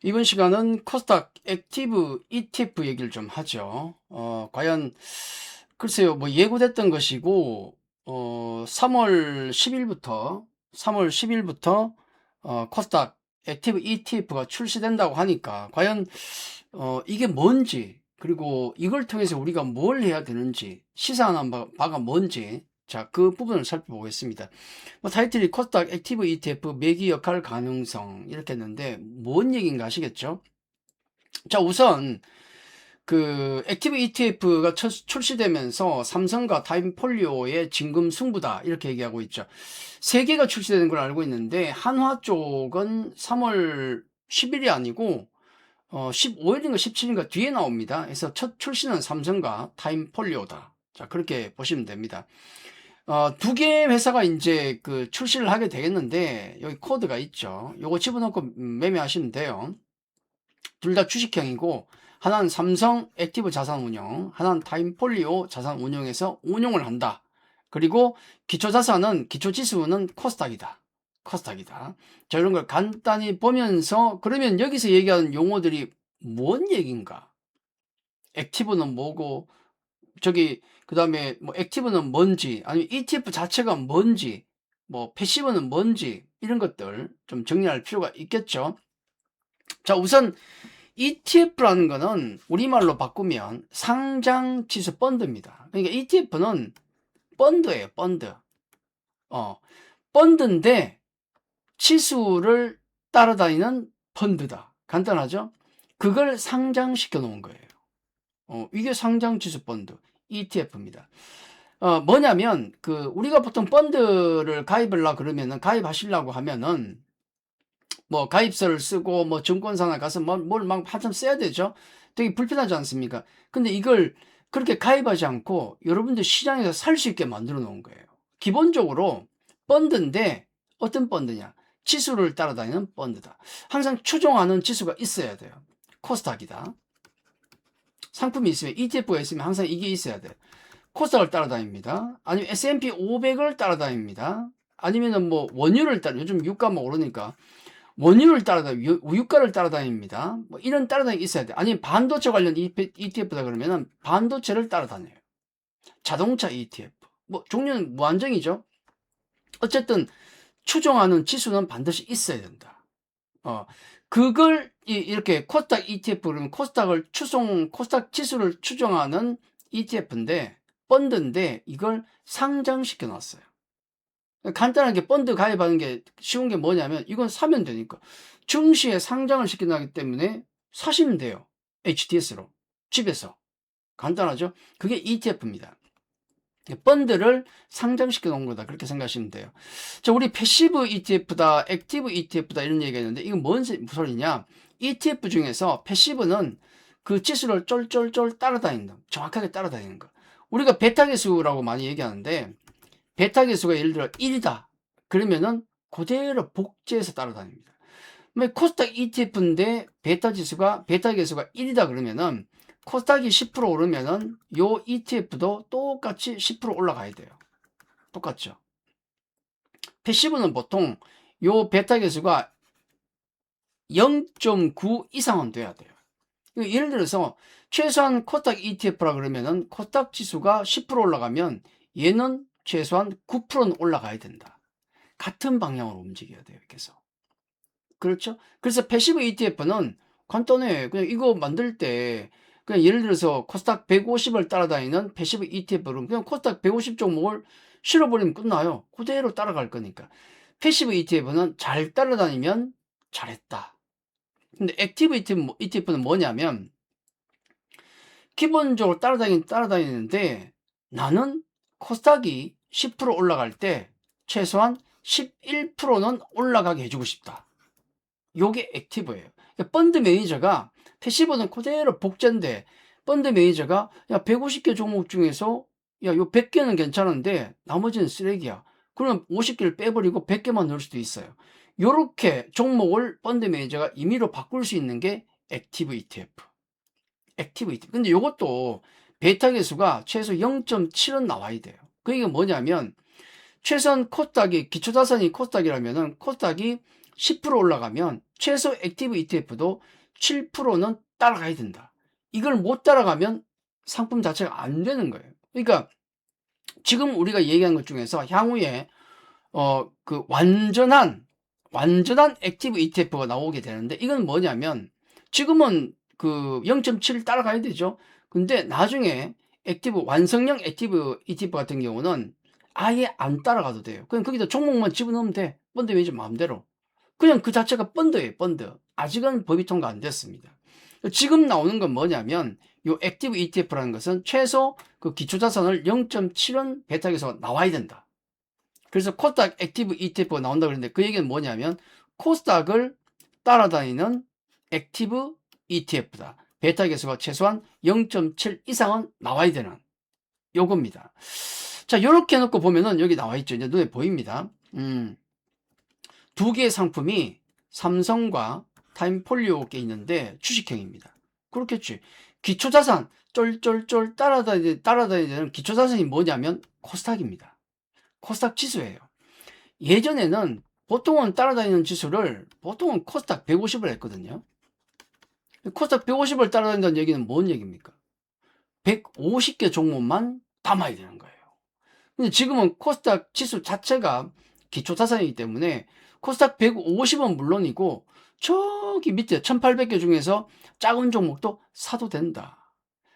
이번 시간은 코스닥 액티브 ETF 얘기를 좀 하죠. 과연 글쎄요, 뭐 예고됐던 것이고 3월 10일부터 코스닥 액티브 ETF가 출시된다고 하니까 과연 이게 뭔지, 그리고 이걸 통해서 우리가 뭘 해야 되는지, 시사하는 바가 뭔지, 자, 그 부분을 살펴보겠습니다. 뭐 타이틀이 코스닥 액티브 ETF 매기 역할 가능성 이렇게 했는데 뭔 얘기인가 아시겠죠? 자, 우선 그 액티브 ETF가 출시되면서 삼성과 타임폴리오의 진금 승부다 이렇게 얘기하고 있죠. 세 개가 출시되는 걸 알고 있는데 한화 쪽은 3월 10일이 아니고 15일인가 17일인가 뒤에 나옵니다. 그래서 첫 출시는 삼성과 타임폴리오다. 자, 그렇게 보시면 됩니다. 두 개의 회사가 이제 그 출시를 하게 되겠는데 여기 코드가 있죠. 요거 집어넣고 매매하시면 돼요. 둘 다 주식형이고 하나는 삼성 액티브 자산운용, 하나는 타임폴리오 자산운용에서 운용을 한다. 그리고 기초자산은 기초지수는 코스닥이다. 코스닥이다. 자, 이런 걸 간단히 보면서 그러면 여기서 얘기하는 용어들이 뭔 얘기인가? 액티브는 뭐고 저기 그다음에 뭐 액티브는 뭔지, 아니면 ETF 자체가 뭔지, 뭐 패시브는 뭔지 이런 것들 좀 정리할 필요가 있겠죠. 자, 우선 ETF라는 거는 우리말로 바꾸면 상장지수 펀드입니다. 그러니까 ETF는 펀드예요, 펀드. 펀드인데 지수를 따라다니는 펀드다. 간단하죠? 그걸 상장시켜 놓은 거예요. 이게 상장지수 펀드, ETF입니다. 뭐냐면, 우리가 보통 펀드를 가입하려고 그러면은, 가입하시려고 하면은, 뭐, 가입서를 쓰고, 뭐, 증권사나 가서 뭘 막 한참 써야 되죠? 되게 불편하지 않습니까? 근데 이걸 그렇게 가입하지 않고, 여러분들 시장에서 살 수 있게 만들어 놓은 거예요. 기본적으로, 펀드인데, 어떤 펀드냐? 지수를 따라다니는 펀드다. 항상 추종하는 지수가 있어야 돼요. 코스닥이다. 상품이 있으면, ETF가 있으면 항상 이게 있어야 돼요. 코스닥을 따라다닙니다. 아니면 S&P 500을 따라다닙니다. 아니면은 뭐 원유를 요즘 유가 뭐 오르니까 원유를 유가를 따라다닙니다. 뭐 이런 따라다니기 있어야 돼. 아니면 반도체 관련 ETF다 그러면은 반도체를 따라다녀요. 자동차 ETF. 뭐 종류는 무한정이죠. 어쨌든 추종하는 지수는 반드시 있어야 된다. 그걸 이렇게 코스닥 ETF 그러면 코스닥 지수를 추종하는 ETF인데 펀드인데 이걸 상장시켜 놨어요. 간단하게 펀드 가입하는 게 쉬운 게 뭐냐면 이건 사면 되니까 증시에 상장을 시켜놨기 때문에 사시면 돼요. HTS로 집에서. 간단하죠? 그게 ETF입니다. 펀드를 상장시켜 놓은 거다. 그렇게 생각하시면 돼요. 자, 우리 패시브 ETF다, 액티브 ETF다 이런 얘기가 있는데 이건 무슨 소리냐? ETF 중에서 패시브는 그 지수를 쫄쫄쫄 따라다닌다. 정확하게 따라다니는 거. 우리가 베타 계수라고 많이 얘기하는데 베타 계수가 예를 들어 1이다. 그러면은 그대로 복제해서 따라다닙니다. 코스닥 ETF인데 베타 계수가 1이다 그러면은 코스닥이 10% 오르면은 요 ETF도 똑같이 10% 올라가야 돼요. 똑같죠. 패시브는 보통 요 베타 계수가 0.9 이상은 돼야 돼요. 예를 들어서 최소한 코스닥 ETF라 그러면은 코스닥 지수가 10% 올라가면 얘는 최소한 9%는 올라가야 된다. 같은 방향으로 움직여야 돼요. 그래서 그렇죠? 그래서 패시브 ETF는 간단해. 그냥 이거 만들 때 그냥 예를 들어서 코스닥 150을 따라다니는 패시브 ETF로 그냥 코스닥 150 종목을 실어버리면 끝나요. 그대로 따라갈 거니까. 패시브 ETF는 잘 따라다니면 잘했다. 근데 액티브 ETF는 뭐냐면 기본적으로 따라다니는데 나는 코스닥이 10% 올라갈 때 최소한 11%는 올라가게 해주고 싶다. 요게 액티브예요. 그러니까 펀드 매니저가 패시브는 그대로 복제인데 펀드 매니저가 야 150개 종목 중에서 요 100개는 괜찮은데 나머지는 쓰레기야. 그러면 50개를 빼버리고 100개만 넣을 수도 있어요. 요렇게 종목을 펀드 매니저가 임의로 바꿀 수 있는 게 액티브 ETF. 액티브 ETF. 근데 요것도 베타 계수가 최소 0.7은 나와야 돼요. 그게 뭐냐면 최소한 코스닥이 기초자산이 코스닥이라면은 코스닥이 10% 올라가면 최소 액티브 ETF도 7%는 따라가야 된다. 이걸 못 따라가면 상품 자체가 안 되는 거예요. 그러니까 지금 우리가 얘기한 것 중에서 향후에 그 완전한 액티브 ETF가 나오게 되는데, 이건 뭐냐면 지금은 그 0.7 따라가야 되죠. 근데 나중에 완성형 액티브 ETF 같은 경우는 아예 안 따라가도 돼요. 그냥 거기다 종목만 집어넣으면 돼. 펀드 매니저 마음대로. 그냥 그 자체가 펀드예요, 펀드. 아직은 법이 통과 안 됐습니다. 지금 나오는 건 뭐냐면 요 액티브 ETF라는 것은 최소 그 기초자산을 0.7은 베타에서 나와야 된다. 그래서 코스닥 액티브 ETF가 나온다고 그랬는데, 그 얘기는 뭐냐면 코스닥을 따라다니는 액티브 ETF다. 베타 개수가 최소한 0.7 이상은 나와야 되는 요겁니다. 자, 요렇게 해놓고 보면은 여기 나와 있죠. 이제 눈에 보입니다. 두 개의 상품이 삼성과 타임폴리오께 있는데 주식형입니다. 그렇겠지. 기초자산 쫄쫄쫄 따라다니는 기초자산이 뭐냐면 코스닥입니다. 코스닥 지수예요. 예전에는 보통은 따라다니는 지수를 보통은 코스닥 150을 했거든요. 코스닥 150을 따라다닌다는 얘기는 뭔 얘기입니까? 150개 종목만 담아야 되는 거예요. 근데 지금은 코스닥 지수 자체가 기초자산이기 때문에 코스닥 150은 물론이고 저기 밑에 1800개 중에서 작은 종목도 사도 된다.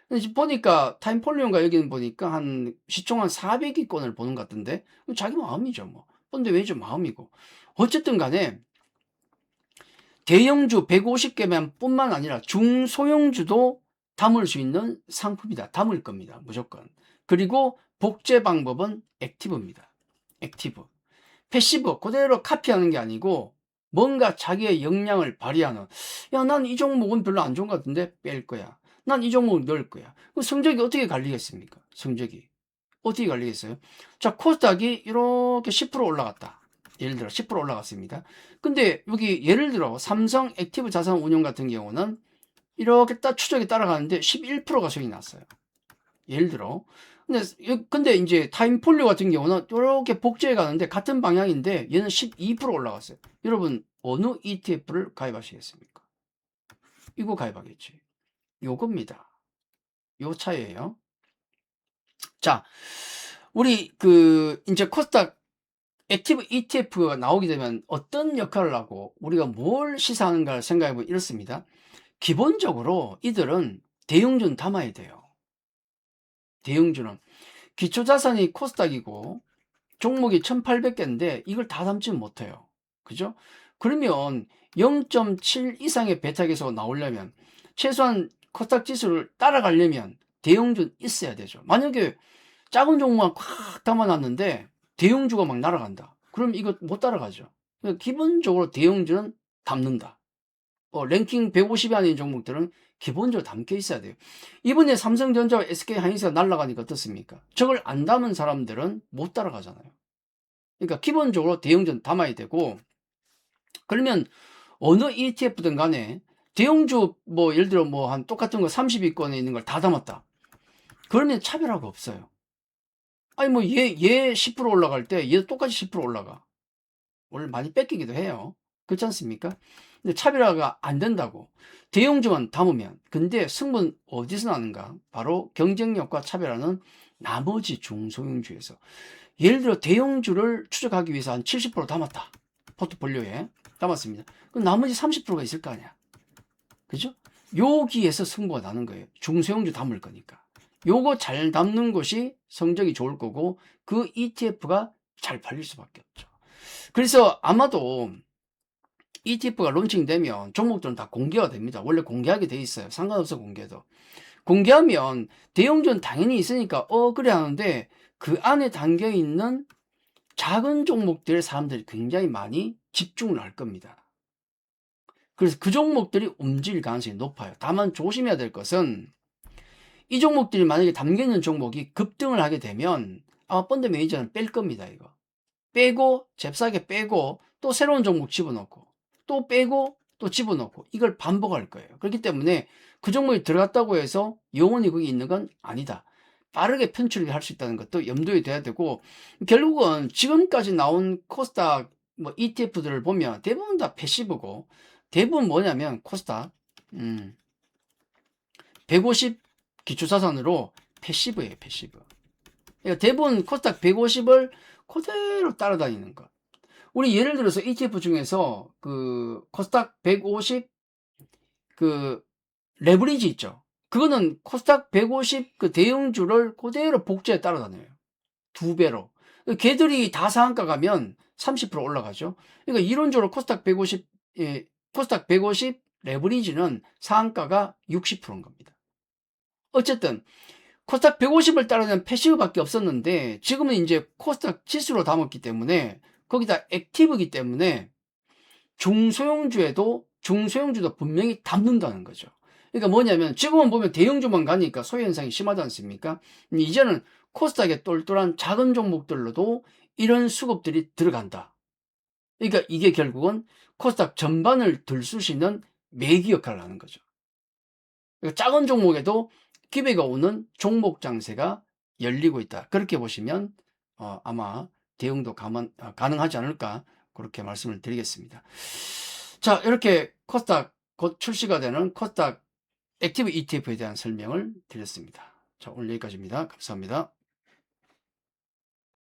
근데 보니까 타임폴리온가 여기는 보니까 한 시총 한 400위권을 보는 것 같은데 자기 마음이죠. 뭐 펀드 매니저 마음이고. 어쨌든 간에 대형주 150개만 뿐만 아니라 중소형주도 담을 수 있는 상품이다. 담을 겁니다. 무조건. 그리고 복제 방법은 액티브입니다. 액티브. 패시브 그대로 카피하는 게 아니고 뭔가 자기의 역량을 발휘하는, 야, 난 이 종목은 별로 안 좋은 것 같은데 뺄 거야. 난 이 종목을 넣을 거야. 성적이 어떻게 갈리겠습니까? 성적이 어떻게 갈리겠어요? 자, 코스닥이 이렇게 10% 올라갔다. 예를 들어 10% 올라갔습니다. 근데 여기 예를 들어 삼성 액티브 자산 운용 같은 경우는 이렇게 딱 추적이 따라가는데 11%가 수익이 났어요. 예를 들어. 근데 이제 타임폴리오 같은 경우는 이렇게 복제해 가는데 같은 방향인데 얘는 12% 올라갔어요. 여러분 어느 ETF를 가입하시겠습니까? 이거 가입하겠지. 요겁니다. 요 차이예요. 자, 우리 그 이제 코스닥 액티브 ETF가 나오게 되면 어떤 역할을 하고 우리가 뭘 시사하는가 생각해 보면 이렇습니다. 기본적으로 이들은 대형주는 담아야 돼요. 대형주는 기초자산이 코스닥이고 종목이 1800개인데 이걸 다 담지는 못해요. 그죠? 그러면 0.7 이상의 베타 개수가 나오려면 최소한 코스닥 지수를 따라가려면 대형주는 있어야 되죠. 만약에 작은 종목만 꽉 담아놨는데 대형주가 막 날아간다. 그럼 이거 못 따라가죠. 기본적으로 대형주는 담는다. 랭킹 150이 아닌 종목들은 기본적으로 담겨 있어야 돼요. 이번에 삼성전자와 SK하이닉스가 날아가니까 어떻습니까? 저걸 안 담은 사람들은 못 따라가잖아요. 그러니까 기본적으로 대형주는 담아야 되고, 그러면 어느 ETF든 간에 대형주 뭐 예를 들어 뭐 한 똑같은 거 30위권에 있는 걸 다 담았다. 그러면 차별화가 없어요. 아니 뭐 얘 10% 올라갈 때 얘도 똑같이 10% 올라가. 원래 많이 뺏기기도 해요. 그렇지 않습니까? 근데 차별화가 안 된다고. 대형주만 담으면. 근데 승부는 어디서 나는가? 바로 경쟁력과 차별화는 나머지 중소형주에서. 예를 들어 대형주를 추적하기 위해서 한 70% 담았다. 포트폴리오에 담았습니다. 그럼 나머지 30%가 있을 거 아니야. 그죠? 여기에서 승부가 나는 거예요. 중소형주 담을 거니까. 요거 잘 담는 것이 성적이 좋을 거고 그 ETF가 잘 팔릴 수밖에 없죠. 그래서 아마도 ETF가 론칭되면 종목들은 다 공개가 됩니다. 원래 공개하게 돼 있어요. 상관없어 공개도. 공개하면 대형주는 당연히 있으니까 그래 하는데 그 안에 담겨 있는 작은 종목들 사람들이 굉장히 많이 집중을 할 겁니다. 그래서 그 종목들이 움직일 가능성이 높아요. 다만 조심해야 될 것은 이 종목들이 만약에 담겨 있는 종목이 급등을 하게 되면 아마 펀드 매니저는 뺄 겁니다. 이거 빼고 잽싸게 빼고 또 새로운 종목 집어넣고 또 빼고 또 집어넣고 이걸 반복할 거예요. 그렇기 때문에 그 종목이 들어갔다고 해서 영원히 거기 있는 건 아니다. 빠르게 편출을 할 수 있다는 것도 염두에 둬야 되고, 결국은 지금까지 나온 코스닥 뭐 ETF들을 보면 대부분 다 패시브고 대부분 뭐냐면 코스닥 150 기초자산으로 패시브예요. 패시브. 그러니까 대부분 코스닥 150을 그대로 따라다니는 것. 우리 예를 들어서 ETF 중에서 그 코스닥 150 그 레버리지 있죠. 그거는 코스닥 150 그 대형주를 그대로 복제에 따라다녀요. 2배로. 걔들이 다 상한가 가면 30% 올라가죠. 그러니까 이론적으로 코스닥 150, 코스닥 150 레버리지는 상한가가 60%인 겁니다. 어쨌든 코스닥 150을 따르는 패시브밖에 없었는데 지금은 이제 코스닥 지수로 담았기 때문에 거기다 액티브이기 때문에 중소형주도 분명히 담는다는 거죠. 그러니까 뭐냐면 지금은 보면 대형주만 가니까 소외현상이 심하지 않습니까? 이제는 코스닥의 똘똘한 작은 종목들로도 이런 수급들이 들어간다. 그러니까 이게 결국은 코스닥 전반을 들쑤시는 매기 역할을 하는 거죠. 그러니까 작은 종목에도 기회가 오는 종목 장세가 열리고 있다. 그렇게 보시면 아마 대응도 가능하지 않을까 그렇게 말씀을 드리겠습니다. 자, 이렇게 코스닥 곧 출시가 되는 코스닥 액티브 ETF에 대한 설명을 드렸습니다. 자, 오늘 여기까지입니다. 감사합니다.